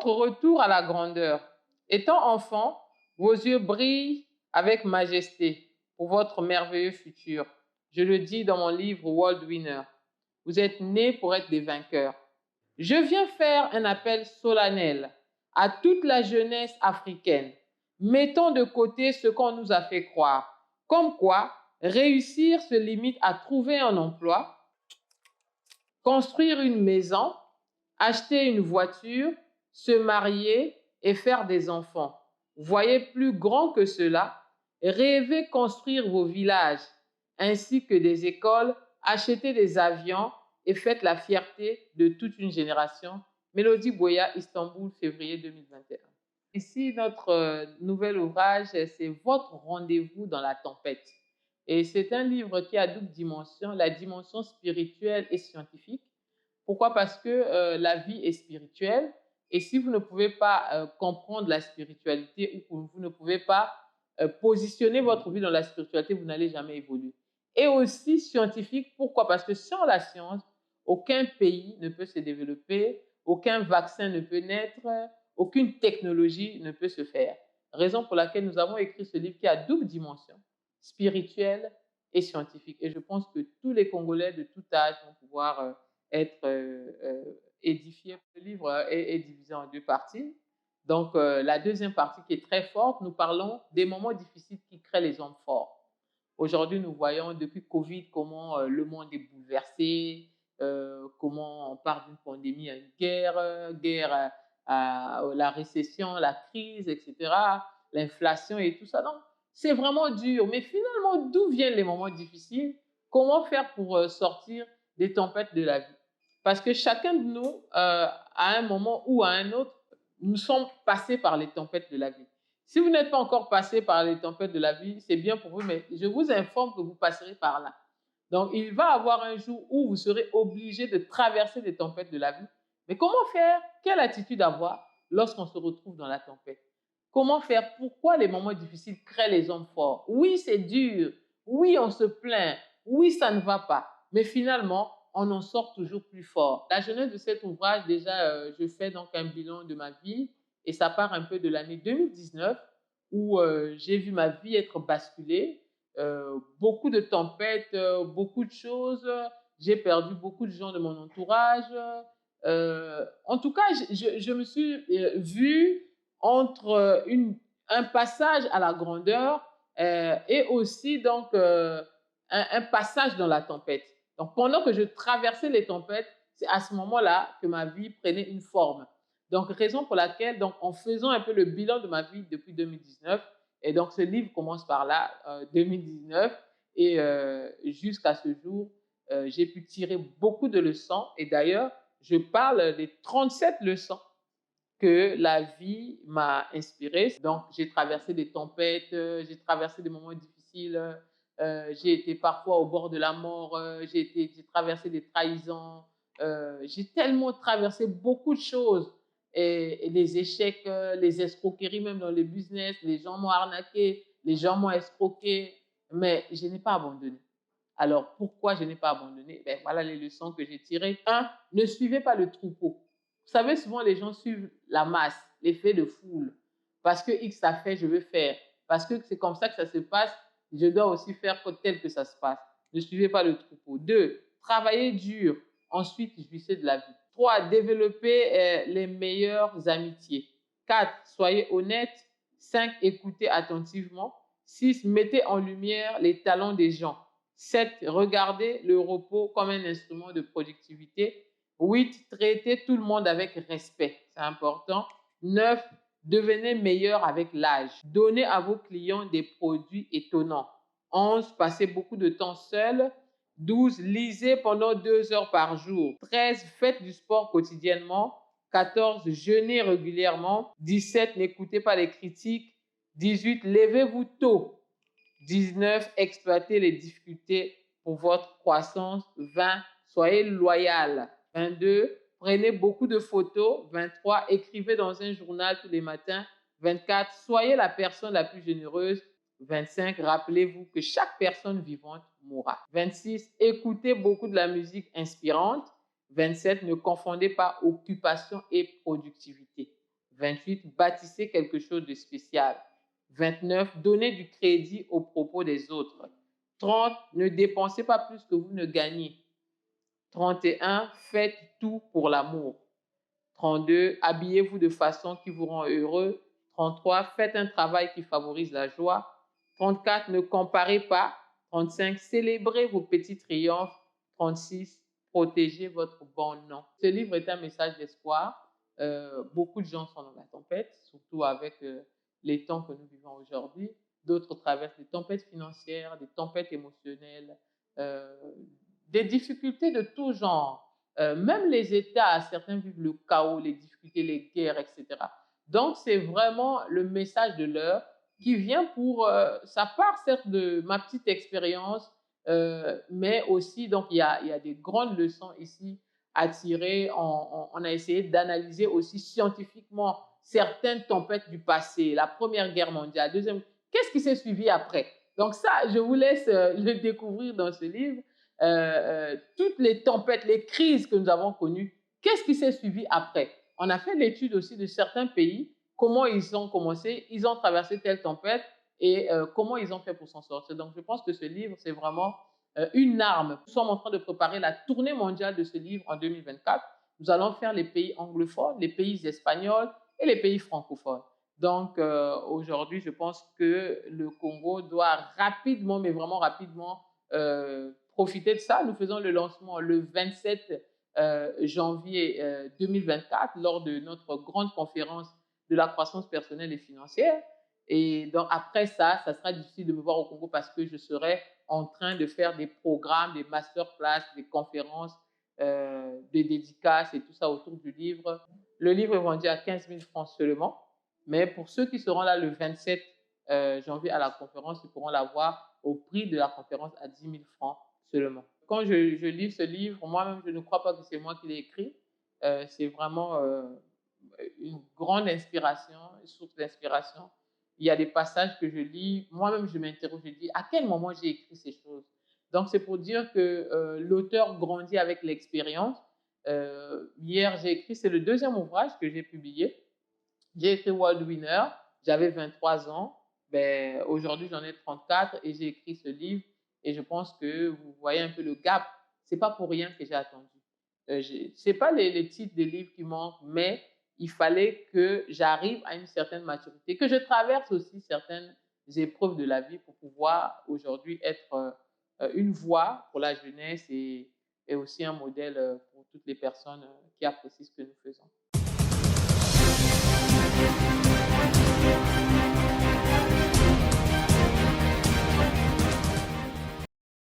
Votre retour à la grandeur. Étant enfant, vos yeux brillent avec majesté pour votre merveilleux futur. Je le dis dans mon livre World Winner. Vous êtes nés pour être des vainqueurs. Je viens faire un appel solennel à toute la jeunesse africaine. Mettons de côté ce qu'on nous a fait croire, comme quoi réussir se limite à trouver un emploi, construire une maison, acheter une voiture, se marier et faire des enfants. Voyez plus grand que cela, rêvez construire vos villages ainsi que des écoles, achetez des avions et faites la fierté de toute une génération. Mélodie Boya, Istanbul, février 2021. Ici, notre nouvel ouvrage, c'est Votre rendez-vous dans la tempête. Et c'est un livre qui a double dimension, la dimension spirituelle et scientifique. Pourquoi? Parce que la vie est spirituelle et si vous ne pouvez pas comprendre la spiritualité ou vous ne pouvez pas positionner votre vie dans la spiritualité, vous n'allez jamais évoluer. Et aussi scientifique, pourquoi? Parce que sans la science, aucun pays ne peut se développer, aucun vaccin ne peut naître, aucune technologie ne peut se faire. Raison pour laquelle nous avons écrit ce livre qui a double dimension, spirituelle et scientifique. Et je pense que tous les Congolais de tout âge vont pouvoir être édifiés. Le livre est divisé en deux parties. Donc, la deuxième partie qui est très forte, nous parlons des moments difficiles qui créent les hommes forts. Aujourd'hui, nous voyons depuis Covid comment le monde est bouleversé, comment on part d'une pandémie à une guerre à la récession, la crise, etc., l'inflation et tout ça. Donc, c'est vraiment dur. Mais finalement, d'où viennent les moments difficiles? Comment faire pour sortir des tempêtes de la vie? Parce que chacun de nous, à un moment ou à un autre, nous sommes passés par les tempêtes de la vie. Si vous n'êtes pas encore passé par les tempêtes de la vie, c'est bien pour vous, mais je vous informe que vous passerez par là. Donc, il va y avoir un jour où vous serez obligé de traverser les tempêtes de la vie. Mais comment faire? Quelle attitude avoir lorsqu'on se retrouve dans la tempête? Comment faire? Pourquoi les moments difficiles créent les hommes forts? Oui, c'est dur. Oui, on se plaint. Oui, ça ne va pas. Mais finalement, on en sort toujours plus fort. La jeunesse de cet ouvrage, déjà, je fais donc un bilan de ma vie et ça part un peu de l'année 2019 où j'ai vu ma vie être basculée. Beaucoup de tempêtes, beaucoup de choses. J'ai perdu beaucoup de gens de mon entourage. En tout cas, je me suis vue entre un passage à la grandeur et aussi donc un passage dans la tempête. Donc pendant que je traversais les tempêtes, c'est à ce moment-là que ma vie prenait une forme. Donc raison pour laquelle, donc en faisant un peu le bilan de ma vie depuis 2019, et donc ce livre commence par là, 2019, et jusqu'à ce jour, j'ai pu tirer beaucoup de leçons. Et d'ailleurs, je parle des 37 leçons que la vie m'a inspirée. Donc, j'ai traversé des tempêtes, j'ai traversé des moments difficiles, j'ai été parfois au bord de la mort, j'ai traversé des trahisons, j'ai tellement traversé beaucoup de choses. Et les échecs, les escroqueries même dans le business, les gens m'ont arnaqué, les gens m'ont escroqué, mais je n'ai pas abandonné. Alors, pourquoi je n'ai pas abandonné? Ben, voilà les leçons que j'ai tirées. Un, ne suivez pas le troupeau. Vous savez, souvent, les gens suivent la masse, l'effet de foule. Parce que X a fait, je veux faire. Parce que c'est comme ça que ça se passe, je dois aussi faire tel que ça se passe. Ne suivez pas le troupeau. Deux, travaillez dur. Ensuite, jouissez de la vie. Trois, développez les meilleures amitiés. Quatre, soyez honnête. Cinq, écoutez attentivement. Six, mettez en lumière les talents des gens. 7. Regardez le repos comme un instrument de productivité. 8. Traitez tout le monde avec respect. C'est important. 9. Devenez meilleur avec l'âge. Donnez à vos clients des produits étonnants. 11. Passez beaucoup de temps seul. 12. Lisez pendant 2 heures par jour. 13. Faites du sport quotidiennement. 14. Jeûnez régulièrement. 17. N'écoutez pas les critiques. 18. Levez-vous tôt. 19. Exploitez les difficultés pour votre croissance. 20. Soyez loyal. 22. Prenez beaucoup de photos. 23. Écrivez dans un journal tous les matins. 24. Soyez la personne la plus généreuse. 25. Rappelez-vous que chaque personne vivante mourra. 26. Écoutez beaucoup de la musique inspirante. 27. Ne confondez pas occupation et productivité. 28, bâtissez quelque chose de spécial. 29, donnez du crédit aux propos des autres. 30, ne dépensez pas plus que vous ne gagnez. 31, faites tout pour l'amour. 32, habillez-vous de façon qui vous rend heureux. 33, faites un travail qui favorise la joie. 34, ne comparez pas. 35, célébrez vos petits triomphes. 36, protégez votre bon nom. Ce livre est un message d'espoir. Beaucoup de gens sont dans la tempête, surtout avec les temps que nous vivons aujourd'hui. D'autres traversent des tempêtes financières, des tempêtes émotionnelles, euh, des difficultés de tout genre. Même les États, certains vivent le chaos, les difficultés, les guerres, etc. Donc, c'est vraiment le message de l'heure qui vient pour, ça part certes de ma petite expérience, mais aussi, donc, il y a des grandes leçons ici à tirer. On a essayé d'analyser aussi scientifiquement certaines tempêtes du passé, la Première Guerre mondiale, deuxième, qu'est-ce qui s'est suivi après? Donc ça, je vous laisse le découvrir dans ce livre. Toutes les tempêtes, les crises que nous avons connues, qu'est-ce qui s'est suivi après? On a fait l'étude aussi de certains pays, comment ils ont commencé, ils ont traversé telle tempête et comment ils ont fait pour s'en sortir. Donc, je pense que ce livre, c'est vraiment une arme. Nous sommes en train de préparer la tournée mondiale de ce livre en 2024. Nous allons faire les pays anglophones, les pays espagnols et les pays francophones. Donc, aujourd'hui, je pense que le Congo doit rapidement, mais vraiment rapidement, profiter de ça. Nous faisons le lancement le 27 janvier 2024 lors de notre grande conférence de la croissance personnelle et financière. Et donc, après ça, ça sera difficile de me voir au Congo parce que je serai en train de faire des programmes, des masterclass, des conférences, des dédicaces et tout ça autour du livre. Le livre est vendu à 15 000 francs seulement. Mais pour ceux qui seront là le 27 janvier à la conférence, ils pourront l'avoir au prix de la conférence à 10 000 francs seulement. Quand je lis ce livre, moi-même, je ne crois pas que c'est moi qui l'ai écrit. C'est vraiment une grande inspiration, une source d'inspiration. Il y a des passages que je lis, moi-même, je m'interroge, je dis, à quel moment j'ai écrit ces choses? Donc, c'est pour dire que l'auteur grandit avec l'expérience. Hier, j'ai écrit, c'est le deuxième ouvrage que j'ai publié. J'ai écrit World Winner, j'avais 23 ans. Ben, aujourd'hui, j'en ai 34 et j'ai écrit ce livre. Et je pense que vous voyez un peu le gap. C'est pas pour rien que j'ai attendu. C'est pas les titres des livres qui manquent, mais il fallait que j'arrive à une certaine maturité, que je traverse aussi certaines épreuves de la vie pour pouvoir aujourd'hui être une voix pour la jeunesse et aussi un modèle pour toutes les personnes qui apprécient ce que nous faisons.